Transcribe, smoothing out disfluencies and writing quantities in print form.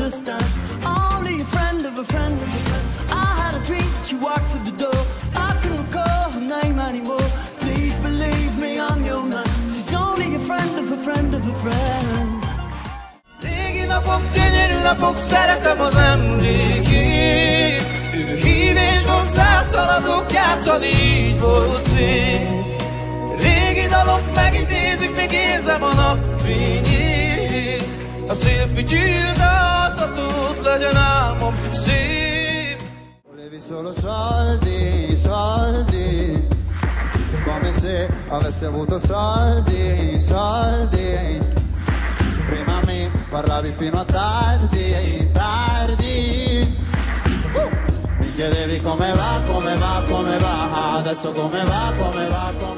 understand. Only a friend of a friend of a friend. I had a dream, she walked through the door. I can't recall her name anymore. Please believe me, I'm your man. She's only a friend of a friend of a friend. Régi napok, gyönyörű napok, szeretem az emlékét. Ő hív és hozzászaladok, játszani így volt szép. Régi dalok megidézik, még érzem a napfényét. A szélfütyűt áthatott, legyen álmom szép. Volevi solo soldi, soldi, come se avessi avuto soldi, soldi. Prima mi parlavi fino a tardi, tardi. Mi chiedevi come va, come va, come va. Adesso come va, come va, come va.